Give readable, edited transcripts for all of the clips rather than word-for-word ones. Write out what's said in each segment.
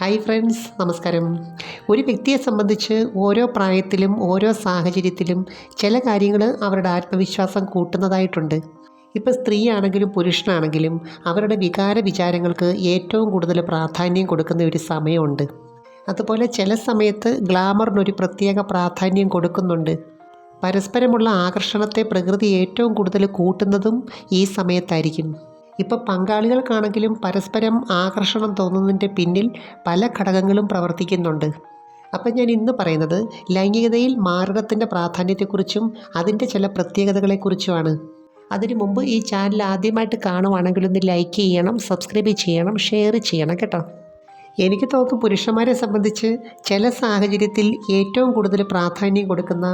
Hi friends, നമസ്കാരം. ഒരു വ്യക്തിയെ സംബന്ധിച്ച് ഓരോ പ്രായത്തിലും ഓരോ സാഹചര്യത്തിലും ചില കാര്യങ്ങൾ അവരുടെ ആത്മവിശ്വാസം കൂട്ടുന്നതായിട്ടുണ്ട്. ഇപ്പോൾ സ്ത്രീയാണെങ്കിലും പുരുഷനാണെങ്കിലും അവരുടെ വികാര വിചാരങ്ങൾക്ക് ഏറ്റവും കൂടുതൽ പ്രാധാന്യം കൊടുക്കുന്ന ഒരു സമയമുണ്ട്. അതുപോലെ ചില സമയത്ത് ഗ്ലാമറിനൊരു പ്രത്യേക പ്രാധാന്യം കൊടുക്കുന്നുണ്ട്. പരസ്പരമുള്ള ആകർഷണത്തെ പ്രകൃതി ഏറ്റവും കൂടുതൽ കൂട്ടുന്നതും ഈ സമയത്തായിരിക്കും. ഇപ്പോൾ പങ്കാളികൾക്കാണെങ്കിലും പരസ്പരം ആകർഷണം തോന്നുന്നതിൻ്റെ പിന്നിൽ പല ഘടകങ്ങളും പ്രവർത്തിക്കുന്നുണ്ട്. അപ്പം ഞാൻ ഇന്ന് പറയുന്നത് ലൈംഗികതയിൽ മാരകത്തിൻ്റെ പ്രാധാന്യത്തെക്കുറിച്ചും അതിൻ്റെ ചില പ്രത്യേകതകളെക്കുറിച്ചുമാണ്. അതിനു മുമ്പ് ഈ ചാനൽ ആദ്യമായിട്ട് കാണുവാണെങ്കിൽ ഒന്ന് ലൈക്ക് ചെയ്യണം, സബ്സ്ക്രൈബ് ചെയ്യണം, ഷെയർ ചെയ്യണം കേട്ടോ. എനിക്ക് തോന്നുന്നു പുരുഷന്മാരെ സംബന്ധിച്ച് ചില സാഹചര്യത്തിൽ ഏറ്റവും കൂടുതൽ പ്രാധാന്യം കൊടുക്കുന്ന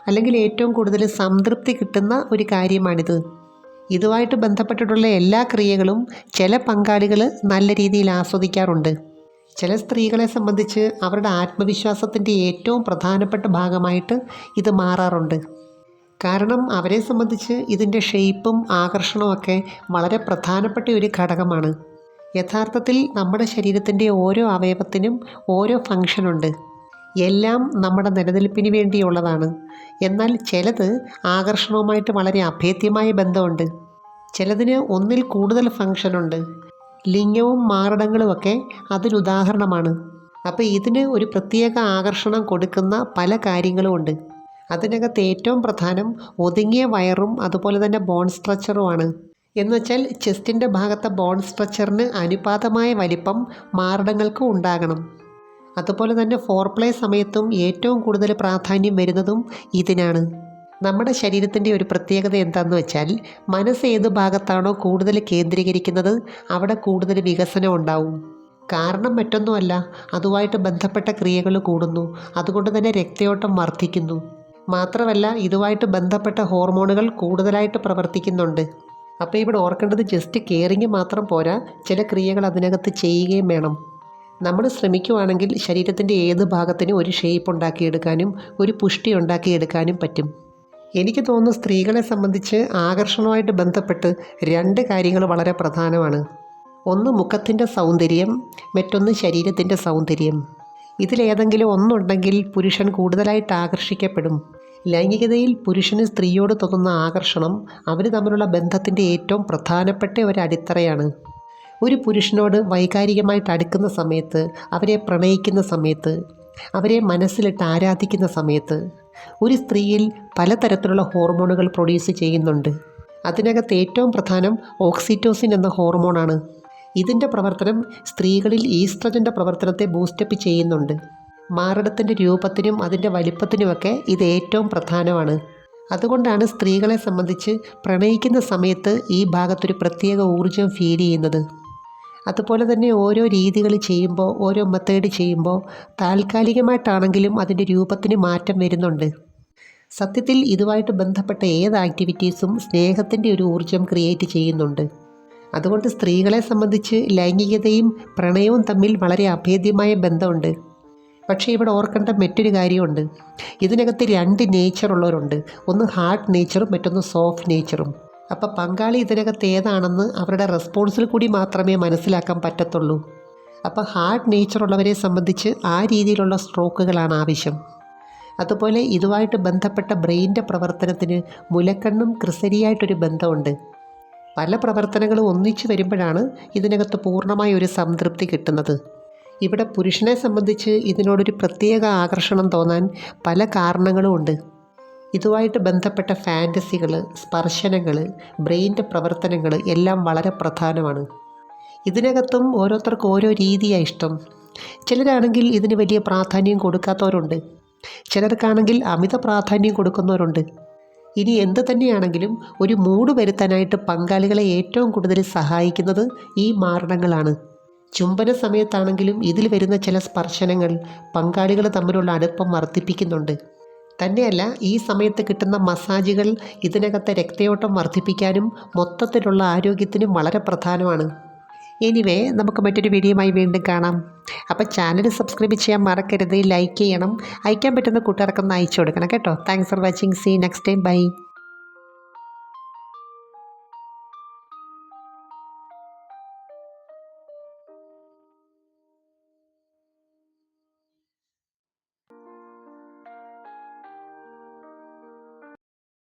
അല്ലെങ്കിൽ ഏറ്റവും കൂടുതൽ സംതൃപ്തി കിട്ടുന്ന ഒരു കാര്യമാണിത്. ഇതുമായിട്ട് ബന്ധപ്പെട്ടിട്ടുള്ള എല്ലാ ക്രിയകളും ചില പങ്കാളികൾ നല്ല രീതിയിൽ ആസ്വദിക്കാറുണ്ട്. ചില സ്ത്രീകളെ സംബന്ധിച്ച് അവരുടെ ആത്മവിശ്വാസത്തിൻ്റെ ഏറ്റവും പ്രധാനപ്പെട്ട ഭാഗമായിട്ട് ഇത് മാറാറുണ്ട്. കാരണം അവരെ സംബന്ധിച്ച് ഇതിൻ്റെ ഷേപ്പും ആകർഷണവും ഒക്കെ വളരെ പ്രധാനപ്പെട്ട ഒരു ഘടകമാണ്. യഥാർത്ഥത്തിൽ നമ്മുടെ ശരീരത്തിൻ്റെ ഓരോ അവയവത്തിനും ഓരോ ഫങ്ഷനുണ്ട്. എല്ലാം നമ്മുടെ നിലനിൽപ്പിന് വേണ്ടിയുള്ളതാണ്. എന്നാൽ ചിലത് ആകർഷണവുമായിട്ട് വളരെ അഭേദ്യമായ ബന്ധമുണ്ട്. ചിലതിന് ഒന്നിൽ കൂടുതൽ ഫങ്ഷനുണ്ട്. ലിംഗവും മാരടങ്ങളുമൊക്കെ അതിനുദാഹരണമാണ്. അപ്പോൾ ഇതിന് ഒരു പ്രത്യേക ആകർഷണം കൊടുക്കുന്ന പല കാര്യങ്ങളുമുണ്ട്. അതിനകത്ത് ഏറ്റവും പ്രധാനം ഒതുങ്ങിയ വയറും അതുപോലെ തന്നെ ബോൺ സ്ട്രക്ചറുമാണ്. എന്നുവെച്ചാൽ ചെസ്റ്റിൻ്റെ ഭാഗത്തെ ബോൺ സ്ട്രക്ചറിന് അനുപാതമായ വലിപ്പം മാരടങ്ങൾക്ക് ഉണ്ടാകണം. അതുപോലെ തന്നെ ഫോർപ്ലേ സമയത്തും ഏറ്റവും കൂടുതൽ പ്രാധാന്യം വരുന്നതും ഇതിനാണ്. നമ്മുടെ ശരീരത്തിൻ്റെ ഒരു പ്രത്യേകത എന്താണെന്ന് വെച്ചാൽ മനസ്സ് ഏത് ഭാഗത്താണോ കൂടുതൽ കേന്ദ്രീകരിക്കുന്നത് അവിടെ കൂടുതൽ വികസനം ഉണ്ടാവും. കാരണം മറ്റൊന്നുമല്ല, അതുമായിട്ട് ബന്ധപ്പെട്ട ക്രിയകൾ കൂടുന്നു. അതുകൊണ്ട് തന്നെ രക്തയോട്ടം വർദ്ധിക്കുന്നു. മാത്രമല്ല ഇതുമായിട്ട് ബന്ധപ്പെട്ട ഹോർമോണുകൾ കൂടുതലായിട്ട് പ്രവർത്തിക്കുന്നുണ്ട്. അപ്പോൾ ഇവിടെ ഓർക്കേണ്ടത് ജസ്റ്റ് കെയറിങ് മാത്രം പോരാ, ചില ക്രിയകൾ അതിനകത്ത് ചെയ്യുകയും വേണം. നമ്മൾ ശ്രമിക്കുവാണെങ്കിൽ ശരീരത്തിൻ്റെ ഏത് ഭാഗത്തിനും ഒരു ഷേപ്പ് ഉണ്ടാക്കിയെടുക്കാനും ഒരു പുഷ്ടി ഉണ്ടാക്കിയെടുക്കാനും പറ്റും. എനിക്ക് തോന്നുന്നു സ്ത്രീകളെ സംബന്ധിച്ച് ആകർഷണവുമായിട്ട് ബന്ധപ്പെട്ട് രണ്ട് കാര്യങ്ങൾ വളരെ പ്രധാനമാണ്. ഒന്ന് മുഖത്തിൻ്റെ സൗന്ദര്യം, മറ്റൊന്ന് ശരീരത്തിൻ്റെ സൗന്ദര്യം. ഇതിലേതെങ്കിലും ഒന്നുണ്ടെങ്കിൽ പുരുഷൻ കൂടുതലായിട്ട് ആകർഷിക്കപ്പെടും. ലൈംഗികതയിൽ പുരുഷന് സ്ത്രീയോട് തോന്നുന്ന ആകർഷണം അവർ തമ്മിലുള്ള ബന്ധത്തിൻ്റെ ഏറ്റവും പ്രധാനപ്പെട്ട ഒരു അടിത്തറയാണ്. ഒരു പുരുഷനോട് വൈകാരികമായിട്ട് അടുക്കുന്ന സമയത്ത്, അവരെ പ്രണയിക്കുന്ന സമയത്ത്, അവരെ മനസ്സിലിട്ട് ആരാധിക്കുന്ന സമയത്ത് ഒരു സ്ത്രീയിൽ പലതരത്തിലുള്ള ഹോർമോണുകൾ പ്രൊഡ്യൂസ് ചെയ്യുന്നുണ്ട്. അതിനകത്ത് ഏറ്റവും പ്രധാനം ഓക്സിറ്റോസിൻ എന്ന ഹോർമോണാണ്. ഇതിൻ്റെ പ്രവർത്തനം സ്ത്രീകളിൽ ഈസ്ട്രജൻ്റെ പ്രവർത്തനത്തെ ബൂസ്റ്റപ്പ് ചെയ്യുന്നുണ്ട്. മാരടത്തിൻ്റെ രൂപത്തിനും അതിൻ്റെ വലിപ്പത്തിനുമൊക്കെ ഇത് ഏറ്റവും പ്രധാനമാണ്. അതുകൊണ്ടാണ് സ്ത്രീകളെ സംബന്ധിച്ച് പ്രണയിക്കുന്ന സമയത്ത് ഈ ഭാഗത്തൊരു പ്രത്യേക ഊർജം ഫീൽ ചെയ്യുന്നത്. അതുപോലെ തന്നെ ഓരോ രീതികൾ ചെയ്യുമ്പോൾ, ഓരോ മെത്തേഡ് ചെയ്യുമ്പോൾ താൽക്കാലികമായിട്ടാണെങ്കിലും അതിൻ്റെ രൂപത്തിന് മാറ്റം വരുന്നുണ്ട്. സത്യത്തിൽ ഇതുമായിട്ട് ബന്ധപ്പെട്ട ഏത് ആക്ടിവിറ്റീസും സ്നേഹത്തിൻ്റെ ഒരു ഊർജം ക്രിയേറ്റ് ചെയ്യുന്നുണ്ട്. അതുകൊണ്ട് സ്ത്രീകളെ സംബന്ധിച്ച് ലൈംഗികതയും പ്രണയവും തമ്മിൽ വളരെ അഭേദ്യമായ ബന്ധമുണ്ട്. പക്ഷേ ഇവിടെ ഓർക്കേണ്ട മറ്റൊരു കാര്യമുണ്ട്. ഇതിനകത്ത് രണ്ട് നേച്ചറുള്ളവരുണ്ട്. ഒന്ന് ഹാർഡ് നേച്ചറും മറ്റൊന്ന് സോഫ്റ്റ് നേച്ചറും. അപ്പോൾ പങ്കാളി ഇതിനകത്ത് ഏതാണെന്ന് അവരുടെ റെസ്പോൺസിൽ കൂടി മാത്രമേ മനസ്സിലാക്കാൻ പറ്റത്തുള്ളൂ. അപ്പോൾ ഹാർഡ് നേച്ചറുള്ളവരെ സംബന്ധിച്ച് ആ രീതിയിലുള്ള സ്ട്രോക്കുകളാണ് ആവശ്യം. അതുപോലെ ഇതുമായിട്ട് ബന്ധപ്പെട്ട ബ്രെയിനിൻ്റെ പ്രവർത്തനത്തിന് മുലക്കണ്ണും ക്രിസരിയായിട്ടൊരു ബന്ധമുണ്ട്. പല പ്രവർത്തനങ്ങളും ഒന്നിച്ചു വരുമ്പോഴാണ് ഇതിനകത്ത് പൂർണ്ണമായ ഒരു സംതൃപ്തി കിട്ടുന്നത്. ഇവിടെ പുരുഷനെ സംബന്ധിച്ച് ഇതിനോടൊരു പ്രത്യേക ആകർഷണം തോന്നാൻ പല കാരണങ്ങളും ഉണ്ട്. ഇതുമായിട്ട് ബന്ധപ്പെട്ട ഫാൻറ്റസികൾ, സ്പർശനങ്ങൾ, ബ്രെയിനിൻ്റെ പ്രവർത്തനങ്ങൾ എല്ലാം വളരെ പ്രധാനമാണ്. ഇതിനകത്തും ഓരോരുത്തർക്കും ഓരോ രീതിയാണ് ഇഷ്ടം. ചിലരാണെങ്കിൽ ഇതിന് വലിയ പ്രാധാന്യം കൊടുക്കാത്തവരുണ്ട്. ചിലർക്കാണെങ്കിൽ അമിത പ്രാധാന്യം കൊടുക്കുന്നവരുണ്ട്. ഇനി എന്ത് തന്നെയാണെങ്കിലും ഒരു മൂഡ് വരുത്താനായിട്ട് പങ്കാളികളെ ഏറ്റവും കൂടുതൽ സഹായിക്കുന്നത് ഈ മാരണങ്ങളാണ്. ചുംബന സമയത്താണെങ്കിലും ഇതിൽ വരുന്ന ചില സ്പർശനങ്ങൾ പങ്കാളികൾ തമ്മിലുള്ള അടുപ്പം വർദ്ധിപ്പിക്കുന്നുണ്ട്. തന്നെയല്ല, ഈ സമയത്ത് കിട്ടുന്ന മസാജുകൾ ഇതിനകത്തെ രക്തയോട്ടം വർദ്ധിപ്പിക്കാനും മൊത്തത്തിലുള്ള ആരോഗ്യത്തിനും വളരെ പ്രധാനമാണ്. എനിവേ, നമുക്ക് മറ്റൊരു വീഡിയോയുമായി വീണ്ടും കാണാം. അപ്പോൾ ചാനൽ സബ്സ്ക്രൈബ് ചെയ്യാൻ മറക്കരുത്, ലൈക്ക് ചെയ്യണം, അയക്കാൻ പറ്റുന്ന കൂട്ടുകാർക്കൊന്ന് അയച്ചു കൊടുക്കണം കേട്ടോ. Thanks for watching. See next time. By.